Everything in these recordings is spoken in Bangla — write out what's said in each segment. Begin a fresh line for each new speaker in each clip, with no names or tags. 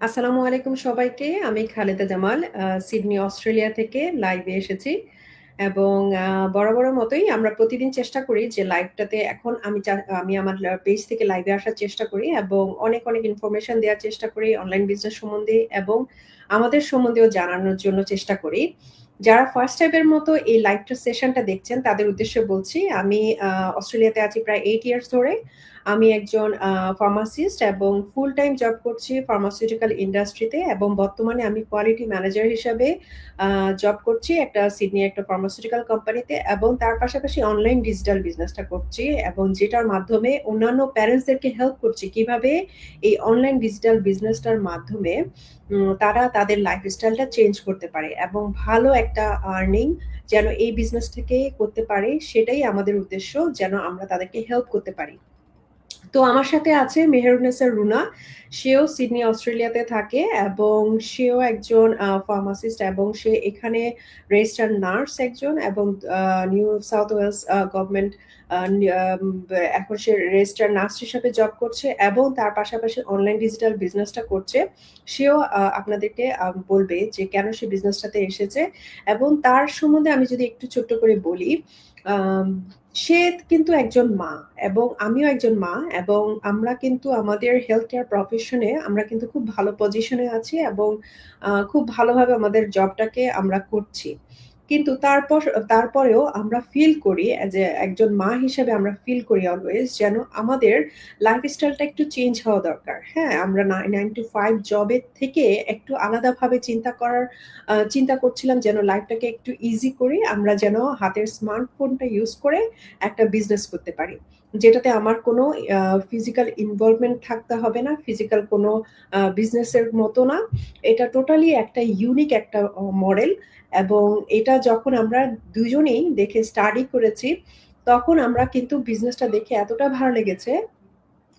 আসসালামু আলাইকুম সবাইকে। আমি খালেদা জামাল সিডনি, অস্ট্রেলিয়া থেকে লাইভে এসেছি এবং বরাবরের মতোই আমরা প্রতিদিন চেষ্টা করি যে লাইভটাতে এখন আমি আমার পেজ থেকে লাইভে আসার চেষ্টা করি এবং অনেক ইনফরমেশন দেওয়ার চেষ্টা করি অনলাইন বিজনেস সম্বন্ধে এবং আমাদের সম্বন্ধেও জানানোর জন্য চেষ্টা করি। যারা ফার্স্ট টাইমের মতো এই লাইভটা সেশনটা দেখছেন তাদের উদ্দেশ্যে বলছি, আমি অস্ট্রেলিয়াতে আছি প্রায় 8 ইয়ার্স ধরে। আমি একজন ফার্মাসিস্ট এবং ফুল টাইম জব করছি ফার্মাসিউটিক্যাল ইন্ডাস্ট্রিতে এবং বর্তমানে আমি কোয়ালিটি ম্যানেজার হিসাবে জব করছি একটা সিডনি একটা ফার্মাসিউটিক্যাল কোম্পানিতে এবং তার পাশাপাশি অনলাইন ডিজিটাল বিজনেসটা করছি এবং যেটার মাধ্যমে অন্যান্য প্যারেন্টসদেরকে হেল্প করছি কিভাবে এই অনলাইন ডিজিটাল বিজনেসটার মাধ্যমে তারা তাদের লাইফস্টাইলটা চেঞ্জ করতে পারে এবং ভালো একটা আর্নিং যেন এই বিজনেস থেকে করতে পারে, সেটাই আমাদের উদ্দেশ্য, যেন আমরা তাদেরকে হেল্প করতে পারি। তো আমার সাথে আছে মেহেরুন্নেসা রুনা। সেও সিডনি অস্ট্রেলিয়াতে থাকে এবং সেও একজন ফার্মাসিস্ট এবং সে এখানে রেজিস্টার্ড নার্স একজন এবং নিউ সাউথ ওয়েলস গভর্নমেন্ট এখন সে রেজিস্টার্ড নার্স হিসাবে জব করছে এবং তার পাশাপাশি অনলাইন ডিজিটাল বিজনেসটা করছে। সেও আপনাদেরকে বলবে যে কেন সে বিজনেসটাতে এসেছে এবং তার সম্বন্ধে আমি যদি একটু ছোট্ট করে বলি। আম সে কিন্তু একজন মা এবং আমিও একজন মা এবং আমরা কিন্তু আমাদের হেলথ কেয়ার প্রফেশনে আমরা কিন্তু খুব ভালো পজিশনে আছি এবং খুব ভালোভাবে আমাদের জবটাকে আমরা করছি। কিন্তু তারপরেও আমরা ফিল করি যে একজন মা হিসেবে আমরা ফিল করি অলওয়েজ যেন আমাদের লাইফস্টাইলটা একটু চেঞ্জ হওয়া দরকার। হ্যাঁ, আমরা 9 to 5 জবের থেকে একটু আলাদাভাবে চিন্তা করছিলাম যেন লাইফটাকে একটু ইজি করি। আমরা যেন হাতের স্মার্টফোনটা ইউজ করে একটা বিজনেস করতে পারি। যেটাতে আমার কোনো ফিজিক্যাল ইনভলভমেন্ট থাকতে হবে না, ফিজিক্যাল কোনো বিজনেসের মতো না। এটা টোটালি একটা ইউনিক একটা মডেল এবং এটা যখন আমরা দুজনেই দেখে স্টাডি করেছি, তখন আমরা কিন্তু বিজনেসটা দেখে এতটা ভালো লেগেছে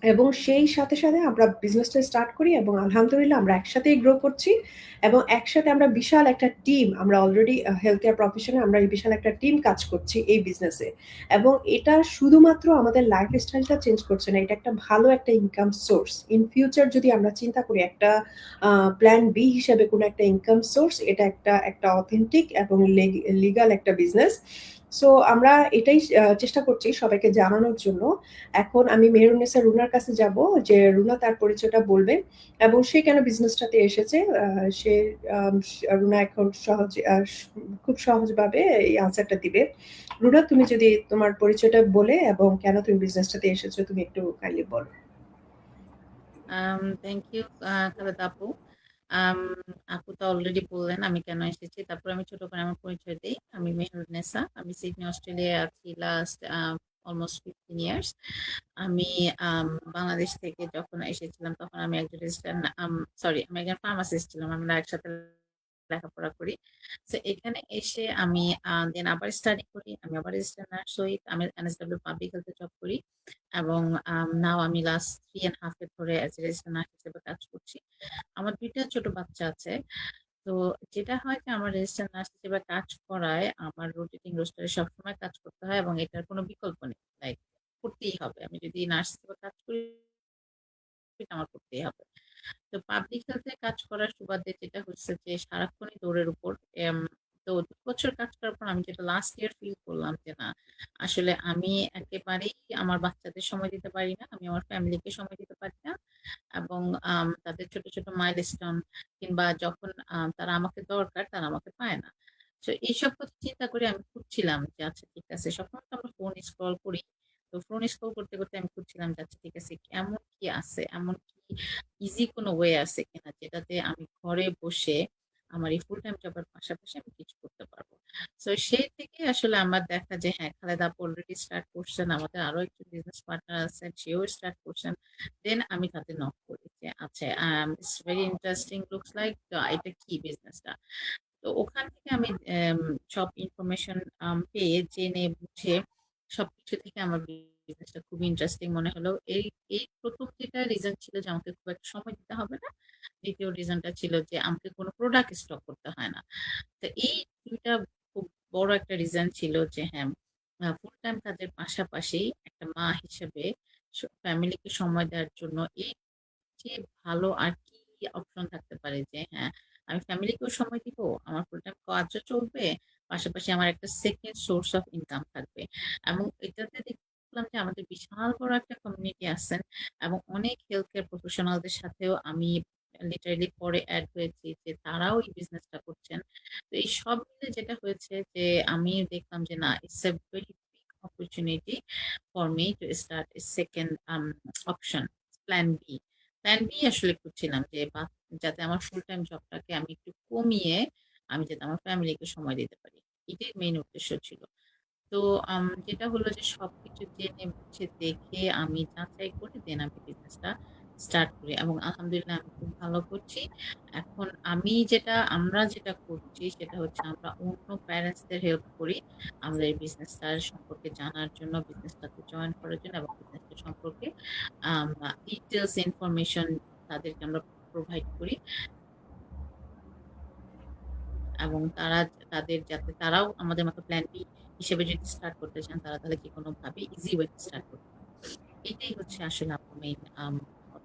এবং সেই সাথে আমরা বিজনেসটা স্টার্ট করি এবং আলহামদুলিল্লাহ আমরা একসাথেই গ্রো করছি এবং একসাথে আমরা বিশাল একটা টিম, আমরা অলরেডি হেলথ কেয়ার প্রফেশনে আমরা এই বিশাল একটা টিম কাজ করছি এই বিজনেসে এবং এটা শুধুমাত্র আমাদের লাইফস্টাইলটা চেঞ্জ করছে না, এটা একটা ভালো একটা ইনকাম সোর্স। ইন ফিউচার যদি আমরা চিন্তা করি একটা প্ল্যান বি হিসেবে কোনো একটা ইনকাম সোর্স, এটা একটা অথেন্টিক এবং লিগাল একটা বিজনেস। সো আমরা এটাই চেষ্টা করছি সবাইকে জানানোর জন্য। এখন আমি মেহেরুন্নেসা রুনার কাছে যাব যে রুনা তার পরিচয়টা বলবে এবং সে কেন বিজনেসটাতে এসেছে। সে রুনা এখন খুব সহজভাবে এই আনসারটা দিবে। রুনা, তুমি যদি তোমার পরিচয়টা বলে এবং কেন তুমি বিজনেসটাতে এসেছো তুমি একটু কাইন্ডলি বলো।
থ্যাংক ইউ খালেদা আপু। আম, আপু তো অলরেডি বললেন আমি কেন এসেছি, তারপর আমি ছোট করে আমার পরিচয় দিই। আমি মেহরুন্নেসা, আমি সিডনি অস্ট্রেলিয়ায় আছি লাস্ট অলমোস্ট 15 ইয়ার্স। আমি আম, বাংলাদেশ থেকে যখন এসেছিলাম তখন আমি একজন রেজিস্ট্রার, সরি, আমি একজন ফার্মাসিস্ট ছিলাম, আমরা একসাথে লেখাপড়া করি। তো এখানে এসে আমি দেন আবার স্টাডি করি, আমি আবার রেজিস্ট্রার নার্স হই, আমি এনএসডব্লিউ পাবলিক হেলথে জব করি এবং নাও আমি লাস্ট 3.5 year ধরে অ্যাজ এ রেজিস্ট্রার নার্স হিসেবে কাজ করছি। আমার দুইটা ছোট বাচ্চা আছে। তো যেটা হয় যে আমার রেজিস্টার নার্স হিসেবে কাজ করায় আমার রোটেটিং রোস্টারে সবসময় কাজ করতে হয় এবং এটার কোনো বিকল্প নেই, লাইক করতেই হবে। আমি যদি নার্স হিসেবে কাজ করি এটা আমার করতেই হবে। তো পাবলিক হেলথে কাজ করার সুবাদে যেটা হচ্ছে যে সারাক্ষণই দৌড়ের উপর। তো 2 বছর কাজ করার পর আমি যেটা লাস্ট ইয়ার ফিল করলাম যে না, আসলে আমি একেবারেই আমার বাচ্চাদের সময় দিতে পারি না, আমি আমার ফ্যামিলিকে সময় দিতে পারি না এবং তাদের ছোট ছোট মাইলস্টোন কিংবা যখন তারা আমাকে দরকার তারা আমাকে পায় না। তো এইসব কথা চিন্তা করে আমি খুঁজছিলাম যে আচ্ছা ঠিক আছে, সবসময় তো আমরা ফোন স্ক্রল করি। তো ফোন স্ক্রল করতে করতে আমি খুঁজছিলাম যে আচ্ছা ঠিক আছে, এমন কি আছে, এমন কি ইজি কোনো ওয়ে আছে কিনা যেটাতে আমি ঘরে বসে আমার এই ফুল টাইম জবের পাশাপাশি আমি কিছু করতে পারবো। তো সেই থেকে আসলে আমার দেখা যে হ্যাঁ, খালেদা আপু অলরেডি স্টার্ট করছেন, আমাদের আরো একজন বিজনেস পার্টনার আছেন, সেও স্টার্ট করছেন। দেন আমি তাদের নক করি যে আচ্ছা, it's very interesting looks like, এটা কি বিজনেসটা। তো ওখান থেকে আমি সব ইনফরমেশন পেয়ে জেনে বুঝে সবকিছু থেকে আমার বিজনেসটা খুবই ইন্টারেস্টিং মনে হলো। এই এই প্রথম যেটা রিজন ছিল যে আমাকে খুব একটা সময় দিতে হবে না, দ্বিতীয় রিজনটা ছিল যে আমাকে কোনো প্রোডাক্ট স্টক করতে হয় না। তো এই দুইটা খুব বড় একটা রিজন ছিল যে হ্যাঁ, ফুল টাইম কাজের পাশাপাশি একটা মা হিসেবে ফ্যামিলিকে সময় দেওয়ার জন্য এই যে ভালো আর কি অপশন থাকতে পারে যে হ্যাঁ, আমি ফ্যামিলিকেও সময় দিব, আমার ফুল টাইম কাজও চলবে, পাশাপাশি আমার একটা সেকেন্ড সোর্স অফ ইনকাম থাকবে। এবং এটাতে দেখলাম যে আমাদের বিশাল বড় একটা কমিউনিটি আছেন এবং অনেক হেলথ কেয়ার প্রফেশনালদের সাথেও আমি লিটারেলি পরে এড হয়েছি যে তারাও এই বিজনেসটা করছেন। তো এই সব মিলে যেটা হয়েছে যে আমি দেখলাম যে না, it's a very big opportunity for me to start a second option, plan B. Plan B আসলে করছিলাম যে যাতে আমার ফুল টাইম জবটাকে আমি একটু কমিয়ে আমি যাতে আমার ফ্যামিলিকে সময় দিতে পারি। এটাই মেইন উদ্দেশ্য ছিল। তো যেটা হলো যে সবকিছু জেনে বুঝে দেখে আমি যাচাই করে দেন আমি বিজনেসটা স্টার্ট করি এবং আলহামদুলিল্লাহ আমি খুব ভালো করছি। এখন আমরা যেটা করছি সেটা হচ্ছে আমরা অন্য প্যারেন্টসদের হেল্প করি আমাদের এই বিজনেসটার সম্পর্কে জানার জন্য, বিজনেসটাতে জয়েন করার জন্য এবং বিজনেসটা সম্পর্কে ডিটেলস ইনফরমেশন তাদেরকে আমরা প্রোভাইড করি এবং তাদের যাতে তারাও আমাদের মতো প্ল্যান বি হিসেবে যদি স্টার্ট করতে চান তারা তাহলে যেকোনোভাবে ইজি ওয়েতে স্টার্ট করতে পারে। এটাই হচ্ছে আসলে আমার মেইন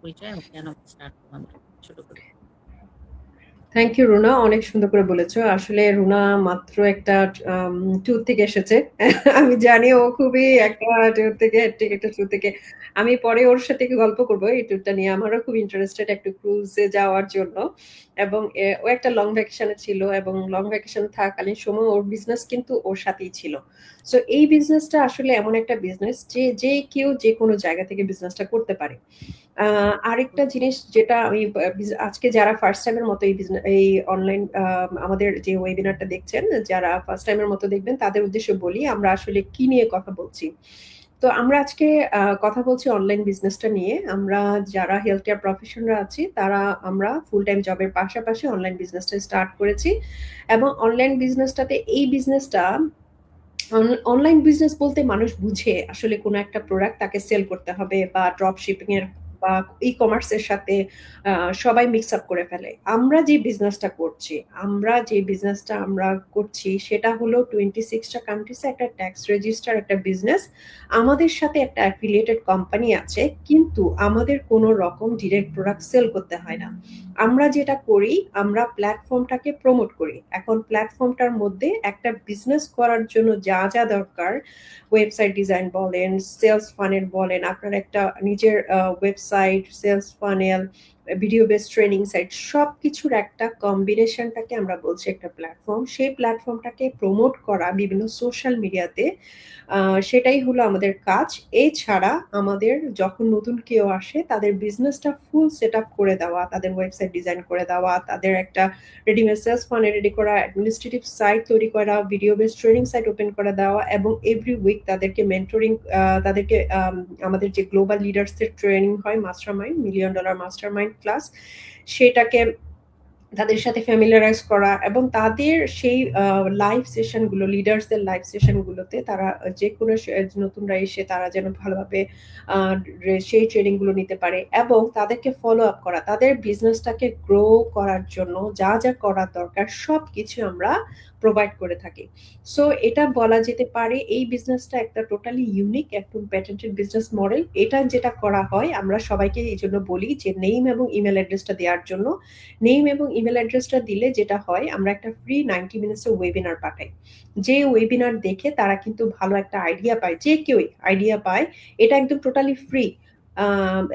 পরিচয় এবং কেন আমি স্টার্ট করলাম ছোট করে।
থ্যাংক ইউ রুনা, অনেক সুন্দর করে বলেছো। আসলে রুনা মাত্র একটা ট্যুর থেকে এসেছে। আমি জানি ও খুবই একটা ট্যুর থেকে হেক্টিক একটা ট্যুর থেকে। আমি পরে ওর সাথে গল্প করবো এই ট্যুরটা নিয়ে। আমারও খুব ইন্টারেস্টেড একটু ক্রুজে যাওয়ার জন্য। এবং ও একটা লং ভ্যাকেশনে ছিল এবং লং ভ্যাকেশন থাকাকালীন সময় ওর বিজনেস কিন্তু ওর সাথেই ছিল। সো এই বিজনেসটা আসলে এমন একটা বিজনেস যে কেউ যে কোনো জায়গা থেকে বিজনেসটা করতে পারে। আরেকটা জিনিস যেটা আমি আজকে যারা ফার্স্ট টাইমের মতো এই অনলাইন আমাদের যে ওয়েবিনারটা দেখছেন, যারা ফার্স্ট টাইমের মতো দেখবেন তাদের উদ্দেশ্যে বলি আমরা আসলে কি নিয়ে কথা বলছি। তো আমরা আজকে কথা বলছি অনলাইন বিজনেসটা নিয়ে। আমরা যারা হেলথ কেয়ার প্রফেশনরা আছি তারা আমরা ফুল টাইম জবের পাশাপাশি অনলাইন বিজনেসটা স্টার্ট করেছি। এবং অনলাইন বিজনেসটাতে এই বিজনেসটা অনলাইন বিজনেস বলতে মানুষ বুঝে আসলে কোনো একটা প্রোডাক্ট তাকে সেল করতে হবে বা ড্রপ শিপিং এর বা ই কমার্সের সাথে সবাই মিক্স আপ করে ফেলে। আমরা করছি সেটা হলো 26টা কান্ট্রিজে একটা ট্যাক্স রেজিস্টার একটা বিজনেস। আমাদের সাথে একটা অ্যাফিলিয়েটেড কোম্পানি আছে, কিন্তু আমাদের কোনো রকম ডিরেক্ট প্রোডাক্ট সেল করতে হয় না। আমরা যেটা করি, আমরা প্ল্যাটফর্মটাকে প্রমোট করি। এখন প্ল্যাটফর্মটার মধ্যে একটা বিজনেস করার জন্য যা যা দরকার, ওয়েবসাইট ডিজাইন বলেন, সেলস ফানেল বলেন, আপনার একটা নিজের website, sales funnel, video base training site, সবকিছুর একটা কম্বিনেশনটাকে আমরা বলছি একটা প্ল্যাটফর্ম। সেই প্ল্যাটফর্মটাকে প্রমোট করা বিভিন্ন সোশ্যাল মিডিয়াতে, সেটাই হলো আমাদের কাজ। এছাড়া আমাদের যখন নতুন কেউ আসে তাদের বিজনেসটা ফুল সেট আপ করে দেওয়া, তাদের ওয়েবসাইট ডিজাইন করে দেওয়া, তাদের একটা রেডিমেড সেলস ফানেল রেডি করা, অ্যাডমিনিস্ট্রেটিভ সাইট তৈরি করা, video base training site open করে দেওয়া এবং এভরি উইক তাদেরকে মেন্টরিং, তাদেরকে আমাদের যে গ্লোবাল লিডার্সদের ট্রেনিং হয়, master mind, million dollar master mind class, সেটাকে তাদের সাথে ফ্যামিলিয়ারাইজ করা এবং তাদের সেই লাইভ সেশনগুলো, লিডার্সদের লাইভ সেশনগুলোতে তারা যে কোনো নতুনরা এসে তারা যেন ভালোভাবে সেই ট্রেনিংগুলো নিতে পারে এবং তাদেরকে ফলো আপ করা, তাদের বিজনেসটাকে গ্রো করার জন্য যা যা করার দরকার সব কিছু আমরা প্রোভাইড করে থাকি। সো এটা বলা যেতে পারে এই বিজনেসটা একটা টোটালি ইউনিক, একদম প্যাটেন্টেড বিজনেস মডেল। এটা যেটা করা হয়, আমরা সবাইকে এই জন্য বলি যে নেম এবং ইমেল অ্যাড্রেসটা দেওয়ার জন্য। নেম এবং ইমেল অ্যাড্রেসটা দিলে যেটা হয়, আমরা একটা ফ্রি 90 মিনিটসের ওয়েবিনার পাঠাই। যে ওয়েবিনার দেখে তারা কিন্তু ভালো একটা আইডিয়া পায়, যে কেউই আইডিয়া পায়। এটা একদম টোটালি ফ্রি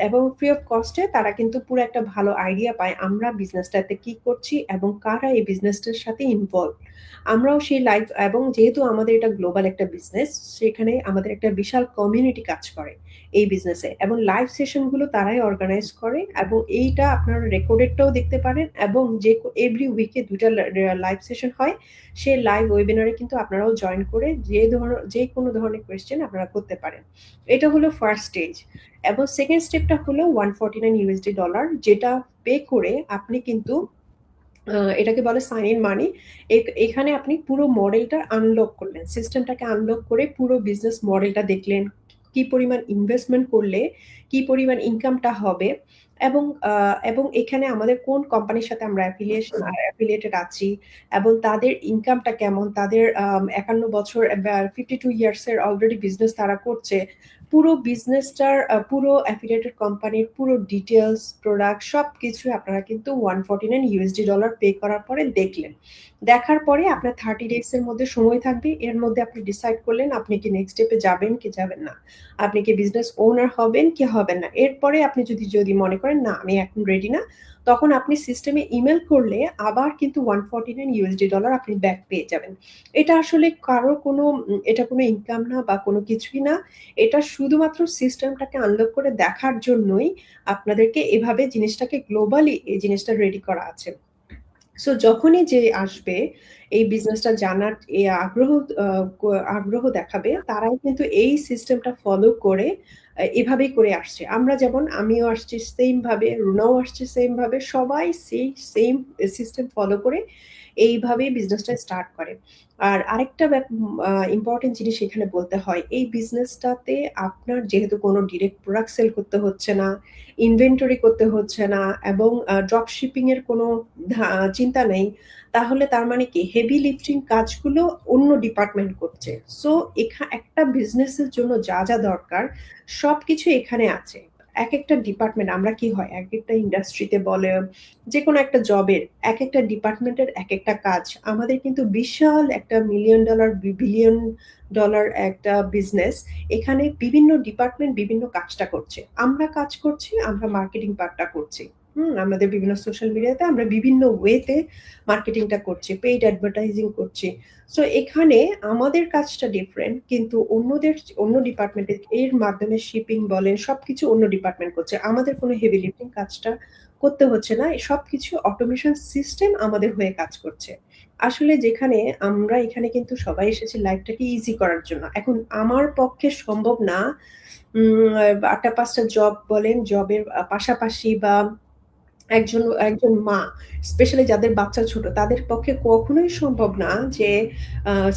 এবং ফ্রি অফ কস্টে তারা কিন্তু পুরো একটা ভালো আইডিয়া পায় আমরা বিজনেসটাতে কি করছি এবং কারা এই বিজনেসটার সাথে ইনভলভ। আমরাও সেই লাইভ, এবং যেহেতু আমাদের এটা গ্লোবাল একটা বিজনেস, সেখানে আমাদের একটা বিশাল কমিউনিটি কাজ করে এই বিজনেসে এবং লাইভ সেশনগুলো তারাই অর্গানাইজ করে এবং এইটা আপনারা রেকর্ডেডটাও দেখতে পারেন এবং যে এভরি উইকে 2টা লাইভ সেশন হয়। সেই লাইভ ওয়েবিনারে কিন্তু আপনারাও জয়েন করে যে কোনো ধরনের কোয়েশ্চেন আপনারা করতে পারেন। এটা হলো ফার্স্ট স্টেজ। এবং সেকেন্ড স্টেপটা হলো $149, যেটা পে করে আপনি কিন্তু এটাকে বলে সাইন ইন মানি। এখানে আপনি পুরো মডেলটা আনলক করলেন, সিস্টেমটাকে আনলক করে পুরো বিজনেস মডেলটা দেখলেন, কি পরিমাণ ইনভেস্টমেন্ট করলে কি পরিমাণ ইনকামটা হবে এবং এখানে আমাদের কোন কোম্পানির সাথে আমরা অ্যাফিলিয়েটেড আছি এবং তাদের ইনকামটা কেমন, তাদের 51 বছর 52 ইয়ার্স এর অলরেডি বিজনেস তারা করছে, পুরো বিজনেসটার পুরো অ্যাফিলিয়েটেড কোম্পানির পুরো ডিটেলস, প্রোডাক্ট সবকিছু আপনারা কিন্তু $149 পে করার পরে দেখলেন। দেখার পরে আপনার 30 ডেজ এর মধ্যে সময় থাকবে। এর মধ্যে আপনি ডিসাইড করলেন আপনি কি নেক্সট স্টেপে যাবেন কি যাবেন না। আপনি কি বিজনেস ওনার হবেন কি হবেন না। এরপরে আপনি যদি মনে করেন না আমি এখন রেডি না, তখন আপনি সিস্টেমে ইমেল করলে আবার কিন্তু $149 আপনি ব্যাক পেয়ে যাবেন। এটা আসলে কারো কোনো এটা কোনো ইনকাম না বা কোনো কিছুই না। এটা শুধুমাত্র সিস্টেমটাকে আনলক করে দেখার জন্যই আপনাদেরকে এভাবে জিনিসটাকে গ্লোবালি এই জিনিসটা রেডি করা আছে। সো যখনই যে আসবে এই বিজনেসটা জানার আগ্রহ দেখাবে, তারাই কিন্তু এই সিস্টেমটা ফলো করে এভাবেই করে আসছে। আমরা যেমন আমিও আসছি সেম ভাবে, রুনাও আসছে সেম ভাবে, সবাই সেই সেম সিস্টেম ফলো করে এইভাবেই বিজনেসটা স্টার্ট করে। আর আরেকটা ইম্পর্টেন্ট জিনিস এখানে বলতে হয়, এই বিজনেসটাতে আপনার যেহেতু কোনো ডিরেক্ট প্রোডাক্ট সেল করতে হচ্ছে না, ইনভেন্টরি করতে হচ্ছে না এবং ড্রপ শিপিং এর কোনো চিন্তা নেই, তাহলে তার মানে কি হেভি লিফটিং কাজগুলো অন্য ডিপার্টমেন্ট করছে। সো একটা বিজনেসের জন্য যা যা দরকার সবকিছু এখানে আছে। এক একটা ডিপার্টমেন্ট আমরা কি হয় এক একটা ইন্ডাস্ট্রিতে বলে যে কোনো একটা জবের এক একটা ডিপার্টমেন্টের এক একটা কাজ, আমাদের কিন্তু বিশাল একটা $1,000,000 $1,000,000,000 একটা বিজনেস। এখানে বিভিন্ন ডিপার্টমেন্ট বিভিন্ন কাজটা করছে, আমরা কাজ করছি, আমরা মার্কেটিং পার্টটা করছি। আমাদের বিভিন্ন সোশ্যাল মিডিয়াতে আমরা বিভিন্ন ওয়েতে মার্কেটিংটা করছি, পেইড অ্যাডভার্টাইজিং করছি। সো এখানে আমাদের কাজটা ডিফারেন্ট, কিন্তু অন্য ডিপার্টমেন্টের এর মাধ্যমে শিপিং বলেন সবকিছু অন্য ডিপার্টমেন্ট করছে, আমাদের কোনো হেভি লিফটিং কাজটা করতে হচ্ছে না, সবকিছু অটোমেশন সিস্টেম আমাদের হয়ে কাজ করছে। আসলে যেখানে আমরা এখানে কিন্তু সবাই এসেছি লাইফটাকে ইজি করার জন্য। এখন আমার পক্ষে সম্ভব না ৮টা ৫টা জব বলেন, জবের পাশাপাশি বা একজন একজন মা স্পেশালি যাদের বাচ্চা ছোট তাদের পক্ষে কখনোই সম্ভব না যে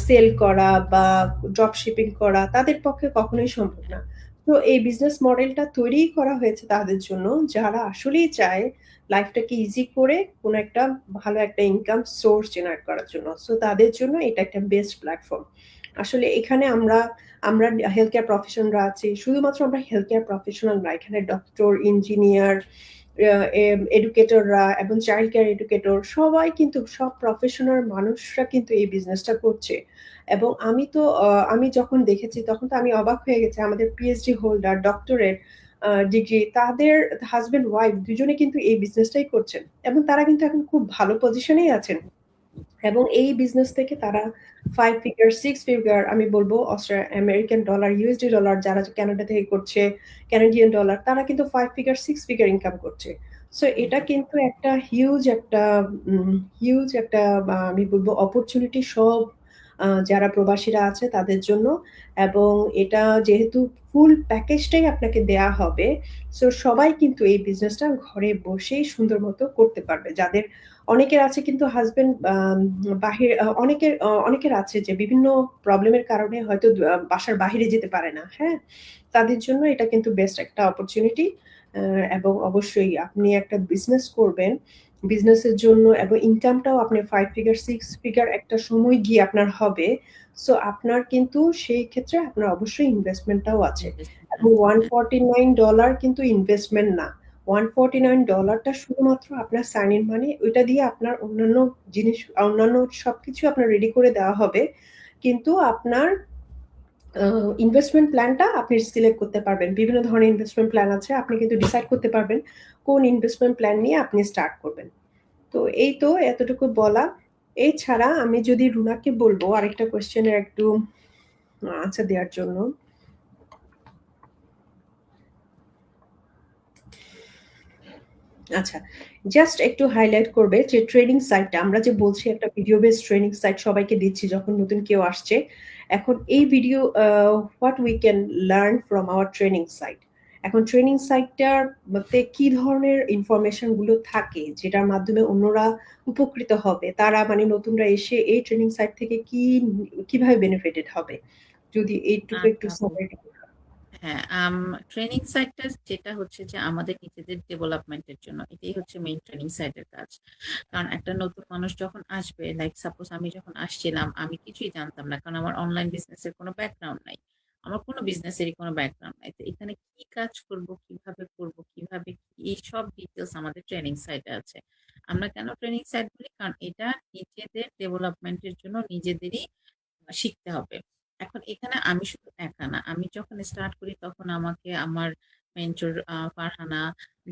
সেল করা বা ড্রপ শিপিং করা তাদের পক্ষে কখনোই সম্ভব না। তো এই বিজনেস মডেলটা তৈরিই করা হয়েছে তাদের জন্য যারা আসলেই চায় লাইফটাকে ইজি করে কোনো একটা ভালো একটা ইনকাম সোর্স জেনারেট করার জন্য। সো তাদের জন্য এটা একটা বেস্ট প্ল্যাটফর্ম। আসলে এখানে আমরা আমরা হেলথ কেয়ার প্রফেশনরা আছি, শুধুমাত্র আমরা হেলথ কেয়ার প্রফেশনাল না, এখানে ডক্টর, ইঞ্জিনিয়ার, এডুকেটররা এবং চাইল্ড কেয়ার এডুকেটর সবাই কিন্তু সব প্রফেশনাল মানুষরা কিন্তু এই বিজনেসটা করছে। এবং আমি যখন দেখেছি তখন তো আমি অবাক হয়ে গেছি, আমাদের পিএইচডি হোল্ডার ডক্টরেট ডিগ্রি তাদের হাজবেন্ড ওয়াইফ দুজনে কিন্তু এই বিজনেসটাই করছেন এবং তারা কিন্তু এখন খুব ভালো পজিশনেই আছেন। এবং এই বিজনেস থেকে তারা 5 ফিগার 6 ফিগার, আমি বলবো আমেরিকান ডলার, ইউএসডি ডলার, যারা কানাডা থেকে করছে ক্যানাডিয়ান ডলার, তারা কিন্তু 5 ফিগার 6 ফিগার ইনকাম করছে। সো এটা কিন্তু একটা হিউজ একটা আমি বলবো অপরচুনিটি সব যারা প্রবাসীরা আছে তাদের জন্য। এবং এটা যেহেতু ফুল প্যাকেজটাই আপনাকে দেয়া হবে, সো সবাই কিন্তু এই বিজনেসটা ঘরে বসেই সুন্দর মতো করতে পারবে। যাদের অনেকের আছে কিন্তু হাসব্যান্ড বাহির অনেকের আছে যে বিভিন্ন প্রবলেমের কারণে হয়তো বাসার বাহিরে যেতে পারে না, হ্যাঁ? তাদের জন্য এটা কিন্তু বেস্ট একটা অপরচুনিটি। এবং অবশ্যই আপনি একটা বিজনেস করবেন, বিজনেসের জন্য এবং ইনকামটাও আপনি 5 ফিগার 6 ফিগার একটা সময় গিয়ে আপনার হবে। সো আপনার কিন্তু সেই ক্ষেত্রে আপনার অবশ্যই ইনভেস্টমেন্টটাও আছে।
ইনভেস্টমেন্ট
এবং
আছে, হ্যাঁ।
$149 কিন্তু ইনভেস্টমেন্ট না। $149 শুধুমাত্র আপনার সাইন ইন মানি, ওইটা দিয়ে আপনার অন্যান্য জিনিস অন্যান্য সবকিছু আপনার রেডি করে দেওয়া হবে। কিন্তু আপনার ইনভেস্টমেন্ট প্ল্যানটা আপনি সিলেক্ট করতে পারবেন। বিভিন্ন ধরনের ইনভেস্টমেন্ট প্ল্যান আছে। আপনি কিন্তু ডিসাইড করতে পারবেন কোন ইনভেস্টমেন্ট প্ল্যান নিয়ে আপনি স্টার্ট করবেন। তো এই তো এতটুকু বলা। এছাড়া আমি যদি রুনাকে বলবো আরেকটা কোয়েশ্চেনের একটু আনসার দেওয়ার জন্য। আচ্ছা, জাস্ট একটু হাইলাইট করবে যে ট্রেনিং সাইটটা আমরা যে বলছি একটা ভিডিও বেস ট্রেনিং সাইট সবাইকে দিচ্ছি যখন নতুন কেউ আসছে। এখন এই video what we can learn from our training site. এখন ট্রেনিং সাইটটার মধ্যে কি ধরনের ইনফরমেশন গুলো থাকে যেটার মাধ্যমে অন্যরা উপকৃত হবে? তারা মানে নতুনরা এসে এই ট্রেনিং সাইট থেকে কিভাবে বেনিফিটেড হবে? যদি এইটুকু একটু
আচ্ছা আপু,
সামারি।
হ্যাঁ, ট্রেনিং সাইটটা যেটা হচ্ছে যে আমাদের নিজেদের ডেভেলপমেন্টের জন্য এটাই হচ্ছে মেইন ট্রেনিং সাইটের কাজ। কারণ একটা নতুন মানুষ যখন আসবে, লাইক সাপোজ আমি যখন আসছিলাম আমি কিছুই জানতাম না, কারণ আমার অনলাইন বিজনেসের কোনো ব্যাকগ্রাউন্ড নাই। আমার কোনো বিজনেসেরই কোনো ব্যাকগ্রাউন্ড নাই। তো এখানে কি কাজ করব, কিভাবে কি এই সব ডিটেইলস আমাদের ট্রেনিং সাইটে আছে। আমরা কেন ট্রেনিং সাইট বলি? কারণ এটা নিজেদের ডেভেলপমেন্টের জন্য নিজেদেরই শিখতে হবে। এখন এখানে আমি শুধু একা না। আমি যখন স্টার্ট করি তখন আমাকে আমার মেন্টর ফারহানা,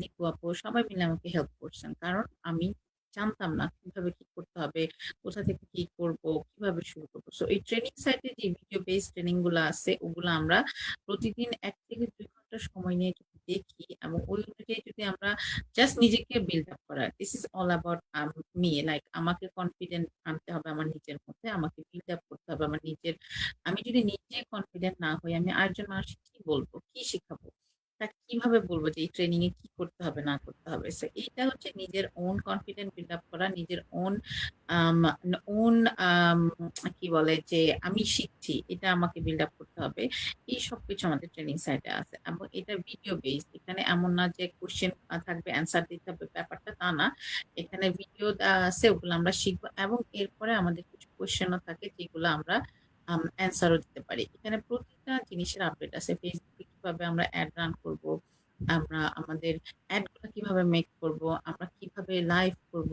লিপু আপু সবাই মিলে আমাকে হেল্প করছেন। কারণ আমি জানতাম না কিভাবে কি করতে হবে, কোথা থেকে কি করব, কিভাবে শুরু করব। সো এই ট্রেনিং সাইটে যে ভিডিও বেসড ট্রেনিং গুলো আছে ওগুলো আমরা প্রতিদিন ১ থেকে ২ ঘন্টা সময় নিয়ে যদি দেখি এবং ওই অনুযায়ী যদি আমরা জাস্ট নিজেকে বিল্ড আপ করা। This is all about me. Like আমাকে কনফিডেন্ট আনতে হবে আমার নিজের মধ্যে। আমাকে বিল্ড আপ করতে হবে আমার নিজের। আমি যদি নিজে কনফিডেন্ট না হই, আমি আরেকজন মানুষকে কি বলবো? কি শিখাবো? তাকে কিভাবে বলবো যে এই ট্রেনিং এ কি করতে হবে না করতে হবে? সো এইটা হচ্ছে নিজের ওন কনফিডেন্ট বিল্ড আপ করা, নিজের ওন আম ওন আম কি বলে যে আমি শিখছি, এটা আমাকে বিল্ড আপ করতে হবে। এই সবকিছু আমাদের ট্রেনিং সাইটে আছে এবং এটা ভিডিও বেসড। এখানে এমন না যে কোশ্চেন থাকবে, অ্যান্সার দিতে হবে, ব্যাপারটা তা না। এখানে ভিডিও আছে, ওগুলো আমরা শিখবো এবং এরপরে আমাদের কিছু কোশ্চেনও থাকে যেগুলো আমরা অ্যান্সারও দিতে পারি। এখানে প্রতিটা জিনিসের আপডেট আছে। ফেসবুকে কিভাবে আমরা অ্যাড রান করব, আমরা আমাদের অ্যাড গুলো কিভাবে মেক করব, আমরা কিভাবে লাইভ করব,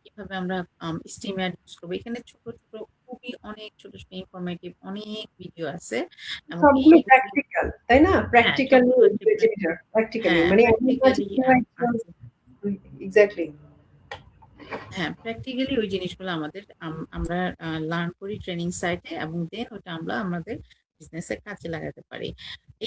কিভাবে আমরা স্টিম অ্যাড ইউজ করবো। এখানে ছোট ছোট খুবই অনেক ছোট ছোট ইনফরমেটিভ অনেক ভিডিও আছে এবং
সবগুলো
এইগুলো
প্র্যাকটিক্যাল, তাই না?
হ্যাঁ
প্র্যাকটিক্যালি
সবগুলো হচ্ছে
প্র্যাকটিক্যালি
হ্যাঁ
মানে এমন না যে
প্র্যাকটিক্যালি
কেউ একজন
আছে।
এক্সাক্টলি।
হ্যাঁ, প্র্যাকটিক্যালি ওই জিনিসগুলো আমাদের আমরা লার্ন করি ট্রেনিং সাইটে এবং দেন ওটা আমরা আমাদের বিজনেসে কাজে লাগাতে পারি।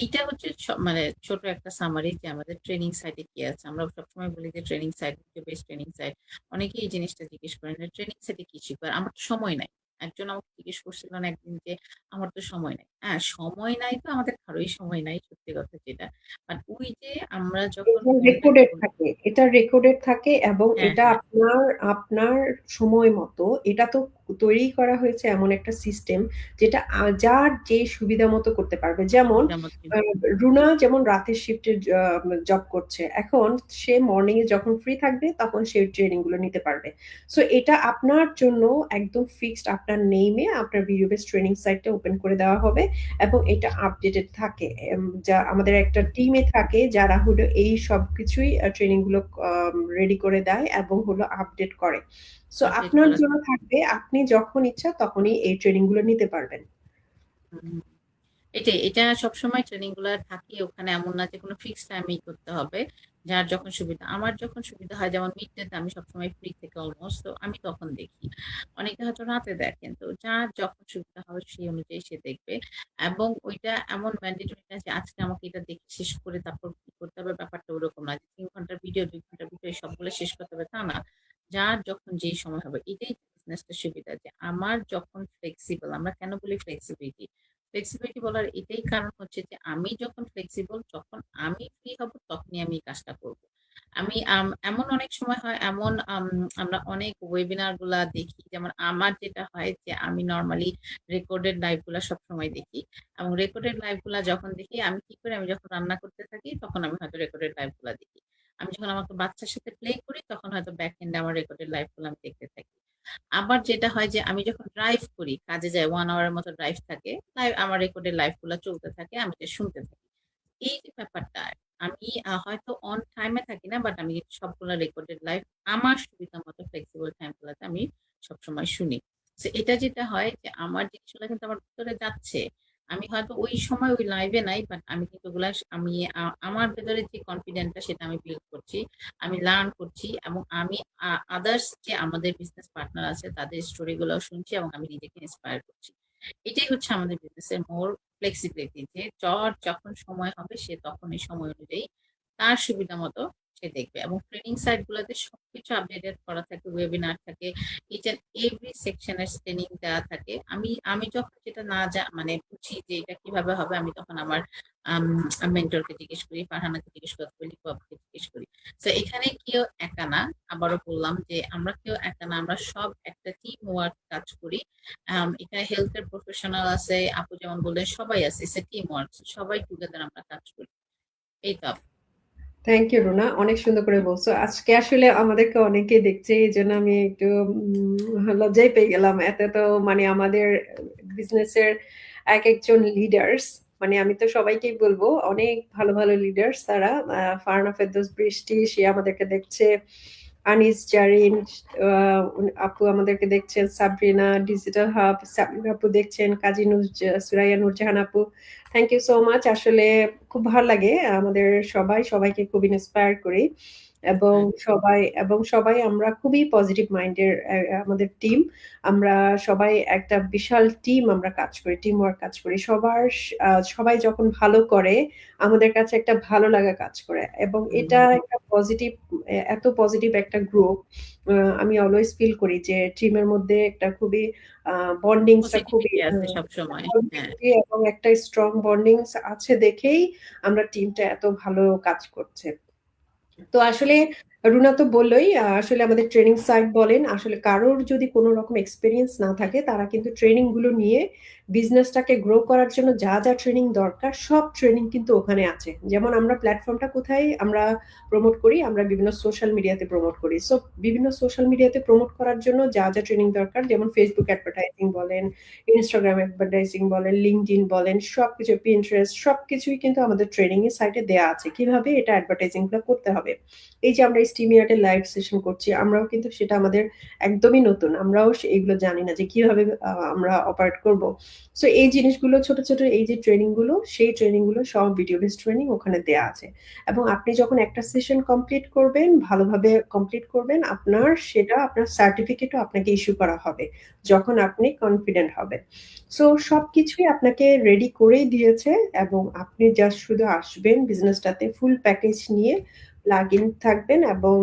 এইটা হচ্ছে মানে ছোট একটা সামারি যে আমাদের ট্রেনিং সাইটে কি আছে। আমরা সবসময় বলি যে ট্রেনিং সাইট হচ্ছে বেস্ট ট্রেনিং সাইট। অনেকেই এই জিনিসটা জিজ্ঞেস করেন যে ট্রেনিং সাইটে কি শিখবো? আর আমার তো সময় নাই। একজন আমাকে জিজ্ঞেস করছিলেন একদিন যে আমার তো সময় নাই। হ্যাঁ, সময় নাই তো আমাদের কারোই সময় নাই, সত্যি কথা যেটা। বাট ওই যে আমরা যখন
এবং
মনটা
রেকর্ডেড থাকে। এটা রেকর্ডেড থাকে এবং
হ্যাঁ,
এটা
হ্যাঁ,
আপনার আপনার সময় মতো এটা তো তৈরি করা হয়েছে এমন একটা সিস্টেম যেটা যার যে সুবিধা মতো করতে পারবে। যেমন
সুবিধা মতো
আ রুনা যেমন রাতের শিফটে জব করছে। এখন সে মর্নিং এ যখন ফ্রি থাকবে তখন সে ট্রেনিং গুলো নিতে পারবে। সো এটা আপনার জন্য একদম ফিক্সড আপনার নেইমে আপনার ভিডিও বেস ট্রেনিং সাইটটা ওপেন করে দেওয়া হবে এবং এটা আপডেটেড থাকে। যা আমাদের একটা টিমে থাকে যারা হলো এই সবকিছুই ট্রেনিং গুলো রেডি করে দেয় এবং হলো আপডেট করে। সো
আপডেট
আপনার
করা
জন্য
থাকে।
থাকবে আপনি যখন ইচ্ছা তখনই এই ট্রেনিং গুলো নিতে পারবেন।
হুম। এটাই, এটা সবসময় ট্রেনিং গুলা থাকে ওখানে, এমন না যে কোনো ফিক্স টাইমেই করতে হবে। যার যখন সুবিধা, আমার যখন সুবিধা হয় যেমন মিড ডে আমি সবসময় ফ্রি থেকে অলমোস্ট, তো আমি তখন দেখি। অনেকে হয়তো রাতে দেখেন, তো যার যখন সুবিধা হবে সেই অনুযায়ী সে দেখবে। এবং ওইটা এমন ম্যান্ডেটরি না যে আজকে আমাকে এটা দেখে শেষ করে তারপর কি করতে হবে, ব্যাপারটা ওরকম না যে ৩ ঘন্টার ভিডিও ২ ঘন্টার ভিডিও সবগুলো শেষ করতে হবে তা না। যার যখন যেই সময় হবে, এটাই বিজনেসটা সুবিধা যে আমার যখন ফ্লেক্সিবল। আমরা কেন বলি ফ্লেক্সিবিলিটি? ফ্লেক্সিবিলিটি বলার এটাই কারণ হচ্ছে যে আমি যখন ফ্লেক্সিবল, যখন আমি ফ্রি হব তখনই আমি এই কাজটা করব। আমি এমন অনেক সময় হয় এমন আমরা অনেক ওয়েবিনার গুলা দেখি, যেমন আমার যেটা হয় যে আমি নর্মালি রেকর্ডেড লাইভ গুলা সবসময় দেখি এবং রেকর্ডেড লাইভ গুলা যখন দেখি আমি কি করি, আমি যখন রান্না করতে থাকি তখন আমি হয়তো রেকর্ডেড লাইভ গুলা দেখি। আমি যখন আমাকে বাচ্চার সাথে প্লে করি তখন হয়তো ব্যাক এন্ডে আমার রেকর্ডেড লাইভ গুলো আমি দেখতে থাকি। আবার যেটা হয় যে আমি যখন ড্রাইভ করি, কাজে যাই, 1 আওয়ারের মতো ড্রাইভ থাকে, লাইভ আমার রেকর্ডের লাইভ গুলা চলতে থাকে, আমি এটা শুনতে থাকি। এই যে ব্যাপারটা, আমি হয়তো অন টাইমে থাকি না, বাট আমি সবগুলা রেকর্ডেড লাইভ আমার সুবিধা মতো ফ্লেক্সিবল টাইম গুলাতে আমি সবসময় শুনি। তো এটা যেটা হয় যে আমার জিনিসগুলো কিন্তু আমার ভিতরে যাচ্ছে। আমি হয়তো ওই সময় ওই লাইভে নাই, বাট আমি কিন্তু ওগুলা আমি আমার ভেতরে যে কনফিডেন্টটা সেটা আমি বিল্ড করছি, আমি লার্ন করছি এবং আমি আদার্স যে আমাদের বিজনেস পার্টনার আছে তাদের স্টোরি গুলো শুনছি এবং আমি নিজেকে ইন্সপায়ার করছি। এটাই হচ্ছে আমাদের বিজনেসের মোর ফ্লেক্সিবিলিটি, যে যখন সময় হবে সে তখন এই সময় অনুযায়ী তার সুবিধা মতো সে দেখবে। এবং ট্রেনিং সাইট গুলোতে সবকিছু আপডেটেড করা থাকে, ওয়েবিনার থাকে, ইচ এন্ড এভরি সেকশনের ট্রেনিং দেওয়া থাকে। আমি আমি যখন যেটা না মানে বুঝি যে এটা কিভাবে হবে, আমি তখন আমার মেন্টরকে জিজ্ঞেস করি, ফারহানাকে জিজ্ঞেস করি, লিপু আপুকে জিজ্ঞেস করি। তো এখানে কেউ একা না। আবারও বললাম যে আমরা কেউ একা না, আমরা সব একটা টিম ওয়ার্ক কাজ করি। এখানে হেলথ এর প্রফেশনাল আছে, আপু যেমন বললেন সবাই আছে, ইটস টিম ওয়ার্ক, সবাই টুগেদার আমরা কাজ করি। এই তো আপু।
Thank you Runa. অনেক সুন্দর করে বলছো। আজকে আসলে আমাদেরকে অনেকেই দেখছে। এইজন্য আমি একটু লজ্জাই পেয়ে গেলাম। এত মানে আমাদের বিজনেসের একেকজন লিডার্স মানে আমি তো সবাইকেই বলবো অনেক ভালো ভালো লিডার্স তারা। ফারহানা ফেরদৌস বৃষ্টি সে আমাদেরকে দেখছে, আনিস জারিন আপু আমাদেরকে দেখছেন, সাবরিনা ডিজিটাল হাব সাবরিনা আপু দেখছেন, কাজী সুরাইয়া নূরজাহান আপু, থ্যাংক ইউ সো মাচ। আসলে খুব ভালো লাগে, আমাদের সবাইকে খুব ইন্সপায়ার করি এবং
হুম,
সবাই আমরা খুবই পজিটিভ মাইন্ডের আমাদের টিম। আমরা সবাই একটা বিশাল টিম, আমরা কাজ করি, টিম ওয়ার্ক কাজ করি। সবাই যখন ভালো করে আমাদের কাছে একটা ভালো লাগা কাজ করে এবং
হুম,
এটা একটা পজিটিভ, এত পজিটিভ একটা গ্রুপ। আমি অলওয়েজ ফিল করি যে টিমের মধ্যে একটা খুবই বন্ডিংসটা খুবই
পজিটিভিটি আছে সবসময়। হ্যাঁ।
positivity এবং একটা স্ট্রং বন্ডিংস আছে দেখেই আমরা টিমটা এত ভালো কাজ করছে। তো আসলে রুনা তো বললোই, আসলে আমাদের ট্রেনিং সাইট বলেন, আসলে কারোর যদি কোনো রকম এক্সপিরিয়েন্স না থাকে তারা কিন্তু ট্রেনিং গুলো নিয়ে বিজনেসটাকে গ্রো করার জন্য যা যা ট্রেনিং দরকার সব ট্রেনিং কিন্তু ওখানে আছে। যেমন আমরা প্ল্যাটফর্মটা কোথায় আমরা প্রমোট করি, আমরা বিভিন্ন সোশ্যাল মিডিয়াতে প্রমোট করি। সো বিভিন্ন সোশ্যাল মিডিয়াতে প্রমোট করার জন্য যা যা ট্রেনিং দরকার, যেমন ফেসবুক অ্যাডভার্টাইজিং বলেন, ইনস্টাগ্রাম অ্যাডভার্টাইজিং বলেন, লিঙ্কডইন বলেন, সবকিছু, পিন্টারেস্ট, সবকিছুই কিন্তু আমাদের ট্রেনিং এর সাইটে দেয়া আছে কিভাবে এটা অ্যাডভার্টাইজিং করতে হবে। এই যে আমরা স্টিমিয়ার্টে লাইভ সেশন করছি, আমরাও কিন্তু সেটা আমাদের একদমই নতুন, আমরাও এগুলো জানি না যে কিভাবে আমরা অপারেট করব। সো এই জিনিসগুলো ছোট ছোট এই যে ট্রেনিং গুলো, সেই ট্রেনিং গুলো সব ভিডিও বেস ট্রেনিং ওখানে দেয়া আছে। এবং আপনি যখন একটা সেশন কমপ্লিট করবেন, ভালোভাবে কমপ্লিট করবেন, আপনার সার্টিফিকেটও আপনাকে ইস্যু করা হবে যখন আপনি কনফিডেন্ট হবেন। সো সবকিছুই আপনাকে রেডি করেই দিয়েছে এবং আপনি জাস্ট শুধু আসবেন বিজনেসটাতে ফুল প্যাকেজ নিয়ে, প্লাগ ইন থাকবেন এবং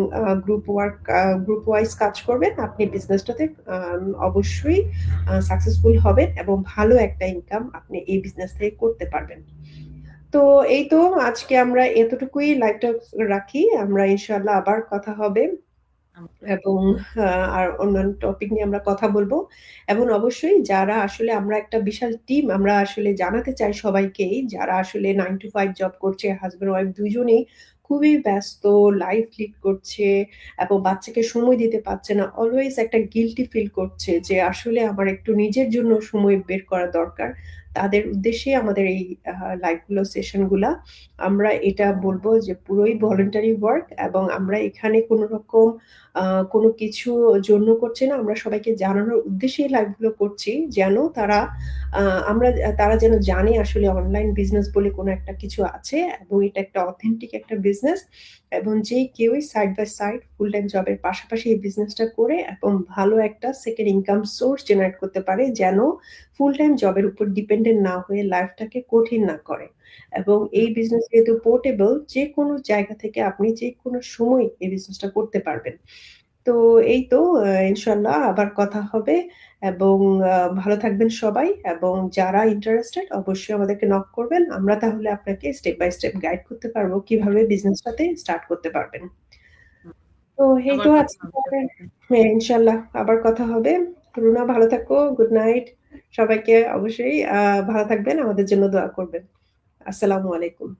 গ্রুপ ওয়াইজ কাজ করবেন। আপনি বিজনেসটাতে অবশ্যই সাকসেসফুল হবেন এবং ভালো একটা ইনকাম আপনি এই বিজনেস থেকে করতে পারবেন। তো এই তো, আজকে আমরা এতটুকুই লাইভটা রাখি, আমরা ইনশাল্লাহ আবার কথা হবে এবং আর অন্যান্য টপিক নিয়ে আমরা কথা বলবো। এবং অবশ্যই যারা আসলে, আমরা একটা বিশাল টিম, আমরা আসলে জানাতে চাই সবাইকেই যারা আসলে 9 to 5 জব করছে, হাজবেন্ড ওয়াইফ দুজনেই খুবই ব্যস্ত, লাইফ লিড করছে এবং বাচ্চাকে সময় দিতে পারছে না, অলওয়েজ একটা গিল্টি ফিল করছে যে আসলে আমার একটু নিজের জন্য সময় বের করা দরকার। তাদের উদ্দেশ্যে আমাদের এই লাইভগুলো, সেশনগুলা। আমরা এটা বলবো যে পুরোই ভলেন্টারি ওয়ার্ক এবং আমরা এখানে কোনো রকম কোনো কিছু জন্য করছি না, আমরা সবাইকে জানানোর উদ্দেশ্যে এই লাইভগুলো করছি যেন তারা আমরা তারা যেন জানে আসলে অনলাইন বিজনেস বলে কোনো একটা কিছু আছে এবং এটা একটা অথেন্টিক একটা বিজনেস এবং যে কেউই side by side full time জবের পাশাপাশি এই বিজনেসটা করে এবং ভালো একটা সেকেন্ড ইনকাম সোর্স জেনারেট করতে পারে, যেন ফুল টাইম জবের উপর ডিপেন্ডেন্ট না হয়ে লাইফটাকে কঠিন না করে। এবং এই বিজনেস যেহেতু পোর্টেবল, যে কোনো জায়গা থেকে আপনি যে কোনো সময় এই বিজনেসটা করতে পারবেন। তো এই তো, ইনশাল্লাহ আবার কথা হবে এবং ভালো থাকবেন সবাই এবং যারা ইন্টারেস্টেড অবশ্যই আমাদেরকে নক করবেন, আমরা তাহলে আপনাকে স্টেপ বাই স্টেপ গাইড করতে পারবো কিভাবে বিজনেসটাতে স্টার্ট করতে পারবেন। তো এই
আবার
তো
কথা
আজকে
হবে
তাহলে,
আপনার সাথে।
হ্যাঁ ইনশাল্লাহ আবার কথা হবে। রুনা ভালো থাকো, গুড নাইট। সবাইকে অবশ্যই ভালো থাকবেন, আমাদের জন্য দোয়া করবেন। আসসালামু আলাইকুম।